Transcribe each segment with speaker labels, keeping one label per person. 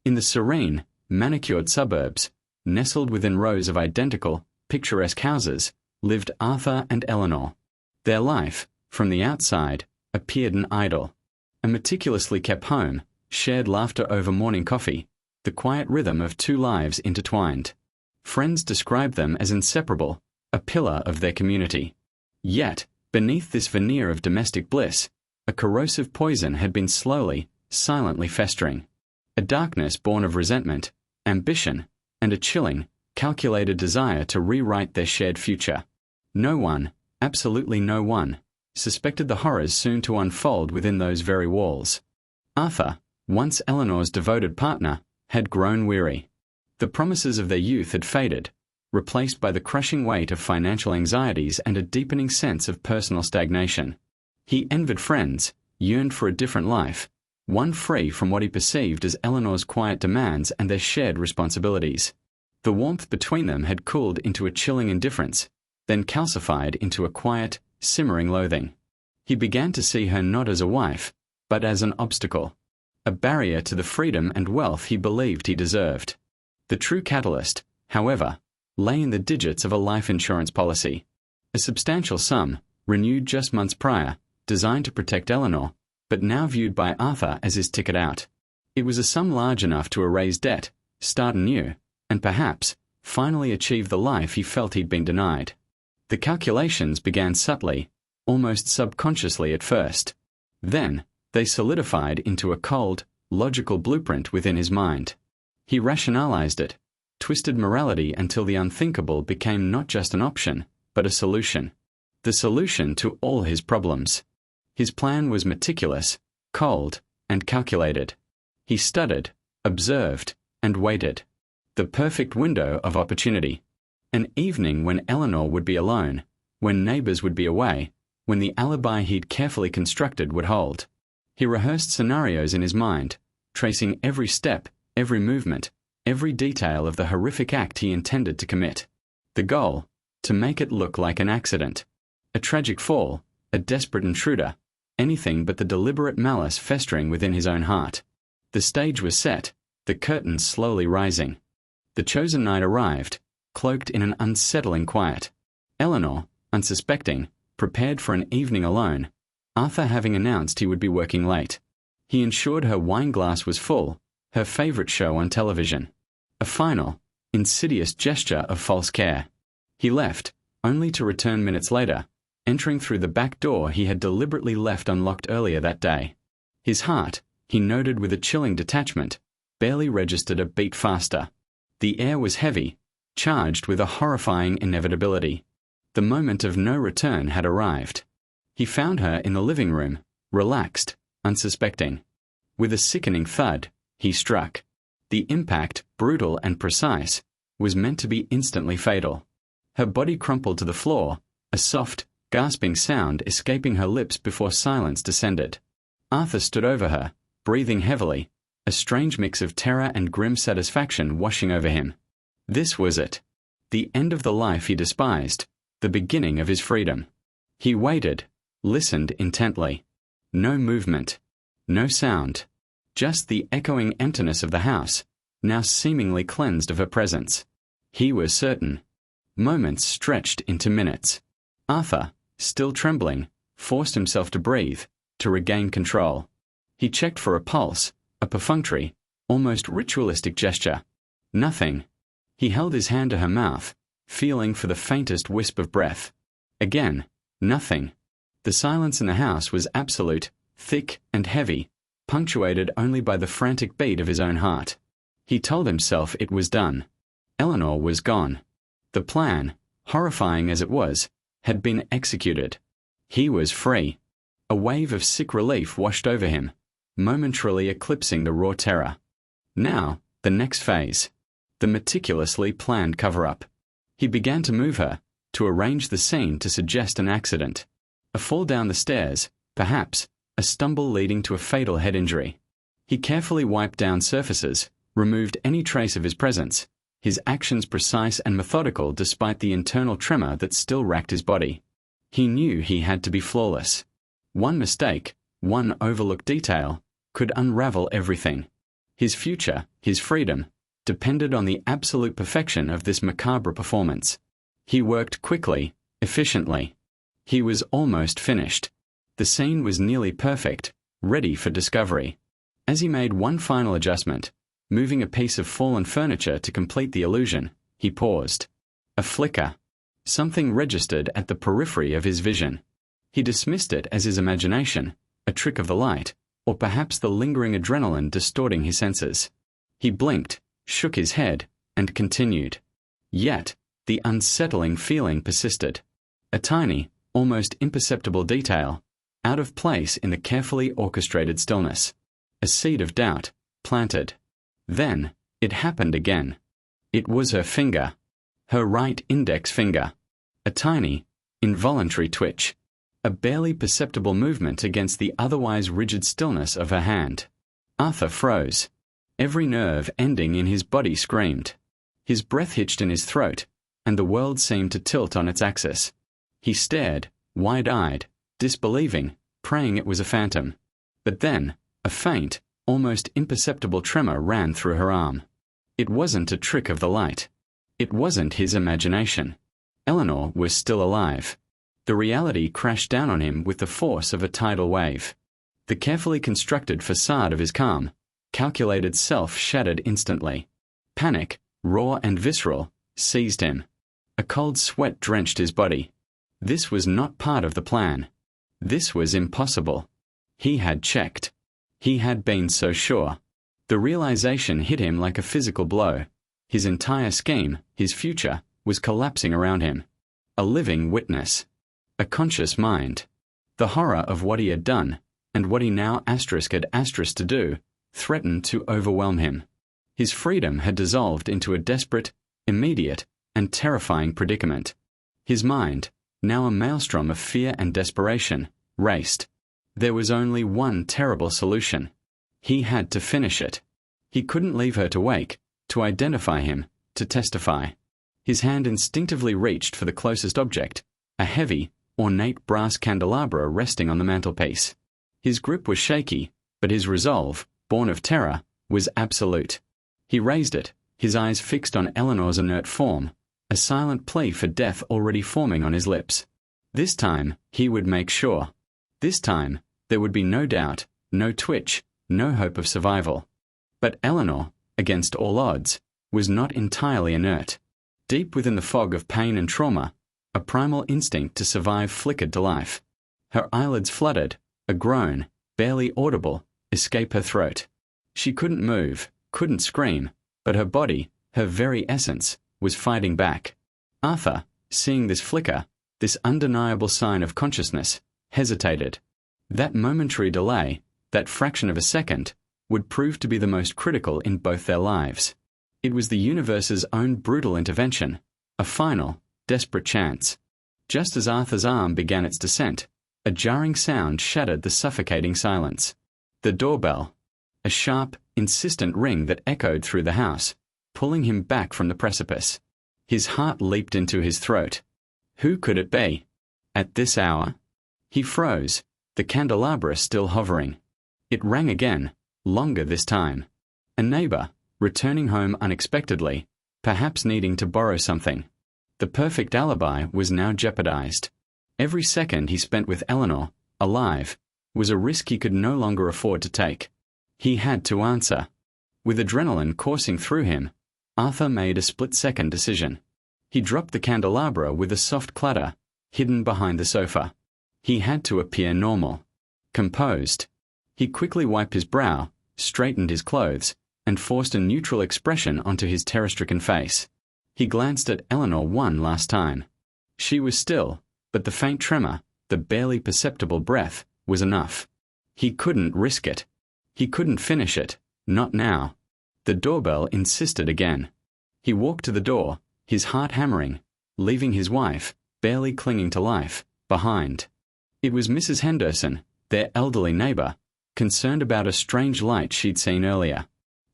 Speaker 1: In the serene, manicured suburbs, nestled within rows of identical, picturesque houses, lived Arthur and Eleanor. Their life, from the outside, appeared an idyll. A meticulously kept home, shared laughter over morning coffee, the quiet rhythm of two lives intertwined. Friends described them as inseparable, a pillar of their community. Yet, beneath this veneer of domestic bliss, a corrosive poison had been slowly, silently festering. A darkness born of resentment, ambition, and a chilling, calculated desire to rewrite their shared future. No one, absolutely no one, suspected the horrors soon to unfold within those very walls. Arthur, once Eleanor's devoted partner, had grown weary. The promises of their youth had faded, replaced by the crushing weight of financial anxieties and a deepening sense of personal stagnation. He envied friends, yearned for a different life, one free from what he perceived as Eleanor's quiet demands and their shared responsibilities. The warmth between them had cooled into a chilling indifference, then calcified into a quiet, simmering loathing. He began to see her not as a wife, but as an obstacle, a barrier to the freedom and wealth he believed he deserved. The true catalyst, however, lay in the digits of a life insurance policy. A substantial sum, renewed just months prior, designed to protect Eleanor, but now viewed by Arthur as his ticket out. It was a sum large enough to erase debt, start anew, and perhaps, finally achieve the life he felt he'd been denied. The calculations began subtly, almost subconsciously at first. Then, they solidified into a cold, logical blueprint within his mind. He rationalized it, twisted morality until the unthinkable became not just an option, but a solution. The solution to all his problems. His plan was meticulous, cold, and calculated. He studied, observed, and waited. The perfect window of opportunity. An evening when Eleanor would be alone, when neighbors would be away, when the alibi he'd carefully constructed would hold. He rehearsed scenarios in his mind, tracing every step, every movement, every detail of the horrific act he intended to commit. The goal, to make it look like an accident. A tragic fall, a desperate intruder, anything but the deliberate malice festering within his own heart. The stage was set, the curtains slowly rising. The chosen night arrived, cloaked in an unsettling quiet. Eleanor, unsuspecting, prepared for an evening alone, Arthur having announced he would be working late. He ensured her wineglass was full, her favorite show on television. A final, insidious gesture of false care. He left, only to return minutes later, entering through the back door he had deliberately left unlocked earlier that day. His heart, he noted with a chilling detachment, barely registered a beat faster. The air was heavy, charged with a horrifying inevitability. The moment of no return had arrived. He found her in the living room, relaxed, unsuspecting. With a sickening thud, he struck. The impact, brutal and precise, was meant to be instantly fatal. Her body crumpled to the floor, a soft, gasping sound escaping her lips before silence descended. Arthur stood over her, breathing heavily, a strange mix of terror and grim satisfaction washing over him. This was it. The end of the life he despised, the beginning of his freedom. He waited, listened intently. No movement, no sound, just the echoing emptiness of the house, now seemingly cleansed of her presence. He was certain. Moments stretched into minutes. Arthur, still trembling, forced himself to breathe, to regain control. He checked for a pulse, a perfunctory, almost ritualistic gesture. Nothing. He held his hand to her mouth, feeling for the faintest wisp of breath. Again, nothing. The silence in the house was absolute, thick and heavy, punctuated only by the frantic beat of his own heart. He told himself it was done. Eleanor was gone. The plan, horrifying as it was, had been executed. He was free. A wave of sick relief washed over him, momentarily eclipsing the raw terror. Now, the next phase. The meticulously planned cover-up. He began to move her, to arrange the scene to suggest an accident. A fall down the stairs, perhaps, a stumble leading to a fatal head injury. He carefully wiped down surfaces, removed any trace of his presence, his actions precise and methodical despite the internal tremor that still racked his body. He knew he had to be flawless. One mistake, one overlooked detail, could unravel everything. His future, his freedom, depended on the absolute perfection of this macabre performance. He worked quickly, efficiently. He was almost finished. The scene was nearly perfect, ready for discovery. As he made one final adjustment, moving a piece of fallen furniture to complete the illusion, he paused. A flicker. Something registered at the periphery of his vision. He dismissed it as his imagination, a trick of the light, or perhaps the lingering adrenaline distorting his senses. He blinked, shook his head, and continued. Yet, the unsettling feeling persisted. A tiny, almost imperceptible detail, out of place in the carefully orchestrated stillness. A seed of doubt, planted. Then, it happened again. It was her finger. Her right index finger. A tiny, involuntary twitch. A barely perceptible movement against the otherwise rigid stillness of her hand. Arthur froze. Every nerve ending in his body screamed. His breath hitched in his throat, and the world seemed to tilt on its axis. He stared, wide-eyed, disbelieving, praying it was a phantom. But then, a faint, almost imperceptible tremor ran through her arm. It wasn't a trick of the light. It wasn't his imagination. Eleanor was still alive. The reality crashed down on him with the force of a tidal wave. The carefully constructed facade of his calm, calculated self shattered instantly. Panic, raw and visceral, seized him. A cold sweat drenched his body. This was not part of the plan. This was impossible. He had checked. He had been so sure. The realization hit him like a physical blow. His entire scheme, his future, was collapsing around him. A living witness. A conscious mind. The horror of what he had done, and what he now had to do, threatened to overwhelm him. His freedom had dissolved into a desperate, immediate, and terrifying predicament. His mind, now a maelstrom of fear and desperation, raced. There was only one terrible solution. He had to finish it. He couldn't leave her to wake, to identify him, to testify. His hand instinctively reached for the closest object, a heavy, ornate brass candelabra resting on the mantelpiece. His grip was shaky, but his resolve, born of terror, was absolute. He raised it, his eyes fixed on Eleanor's inert form, a silent plea for death already forming on his lips. This time, he would make sure. This time, there would be no doubt, no twitch, no hope of survival. But Eleanor, against all odds, was not entirely inert. Deep within the fog of pain and trauma, a primal instinct to survive flickered to life. Her eyelids fluttered, a groan, barely audible, escaped her throat. She couldn't move, couldn't scream, but her body, her very essence, was fighting back. Arthur, seeing this flicker, this undeniable sign of consciousness, hesitated. That momentary delay, that fraction of a second, would prove to be the most critical in both their lives. It was the universe's own brutal intervention, a final, desperate chance. Just as Arthur's arm began its descent, a jarring sound shattered the suffocating silence. The doorbell. A sharp, insistent ring that echoed through the house, pulling him back from the precipice. His heart leaped into his throat. Who could it be? At this hour? He froze, the candelabra still hovering. It rang again, longer this time. A neighbor, returning home unexpectedly, perhaps needing to borrow something. The perfect alibi was now jeopardized. Every second he spent with Eleanor, alive, was a risk he could no longer afford to take. He had to answer. With adrenaline coursing through him, Arthur made a split-second decision. He dropped the candelabra with a soft clatter, hidden behind the sofa. He had to appear normal, composed. He quickly wiped his brow, straightened his clothes, and forced a neutral expression onto his terror-stricken face. He glanced at Eleanor one last time. She was still, but the faint tremor, the barely perceptible breath, was enough. He couldn't risk it. He couldn't finish it, not now. The doorbell insisted again. He walked to the door, his heart hammering, leaving his wife, barely clinging to life, behind. It was Mrs. Henderson, their elderly neighbor, concerned about a strange light she'd seen earlier.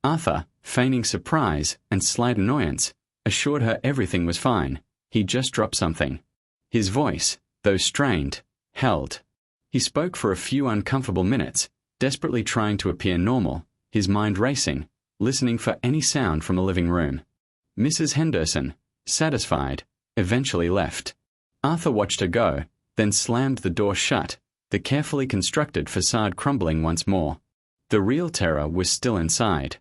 Speaker 1: Arthur, feigning surprise and slight annoyance, assured her everything was fine. He'd just dropped something. His voice, though strained, held. He spoke for a few uncomfortable minutes, desperately trying to appear normal, his mind racing, listening for any sound from the living room. Mrs. Henderson, satisfied, eventually left. Arthur watched her go, then slammed the door shut, the carefully constructed facade crumbling once more. The real terror was still inside.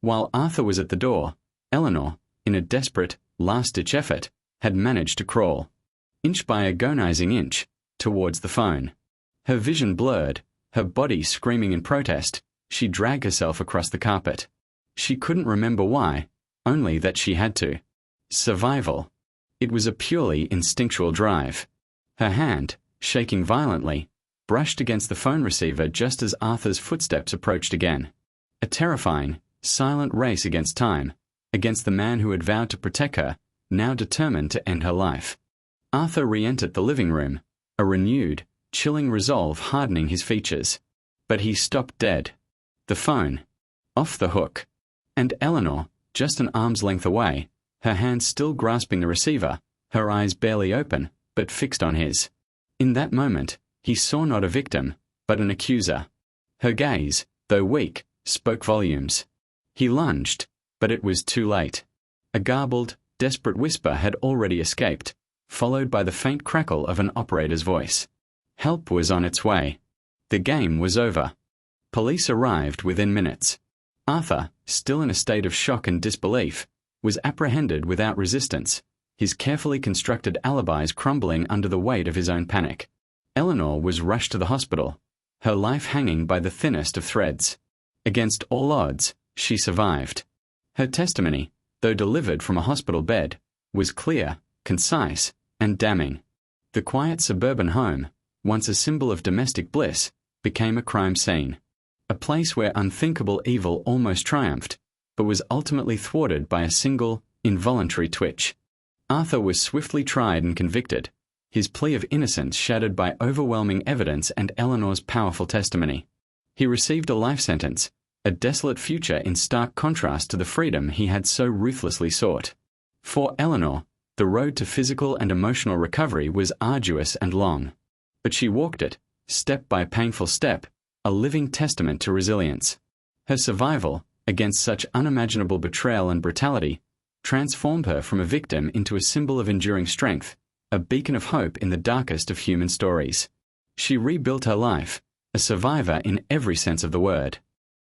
Speaker 1: While Arthur was at the door, Eleanor, in a desperate, last-ditch effort, had managed to crawl, inch by agonizing inch, towards the phone. Her vision blurred, her body screaming in protest, she dragged herself across the carpet. She couldn't remember why, only that she had to. Survival. It was a purely instinctual drive. Her hand, shaking violently, brushed against the phone receiver just as Arthur's footsteps approached again. A terrifying, silent race against time, against the man who had vowed to protect her, now determined to end her life. Arthur re-entered the living room, a renewed, chilling resolve hardening his features. But he stopped dead. The phone, off the hook, and Eleanor, just an arm's length away, her hand still grasping the receiver, her eyes barely open, but fixed on his. In that moment, he saw not a victim, but an accuser. Her gaze, though weak, spoke volumes. He lunged, but it was too late. A garbled, desperate whisper had already escaped, followed by the faint crackle of an operator's voice. Help was on its way. The game was over. Police arrived within minutes. Arthur, still in a state of shock and disbelief, was apprehended without resistance, his carefully constructed alibis crumbling under the weight of his own panic. Eleanor was rushed to the hospital, her life hanging by the thinnest of threads. Against all odds, she survived. Her testimony, though delivered from a hospital bed, was clear, concise, and damning. The quiet suburban home, once a symbol of domestic bliss, became a crime scene. A place where unthinkable evil almost triumphed, but was ultimately thwarted by a single, involuntary twitch. Arthur was swiftly tried and convicted, his plea of innocence shattered by overwhelming evidence and Eleanor's powerful testimony. He received a life sentence, a desolate future in stark contrast to the freedom he had so ruthlessly sought. For Eleanor, the road to physical and emotional recovery was arduous and long. But she walked it, step by painful step, a living testament to resilience. Her survival, against such unimaginable betrayal and brutality, transformed her from a victim into a symbol of enduring strength, a beacon of hope in the darkest of human stories. She rebuilt her life, a survivor in every sense of the word.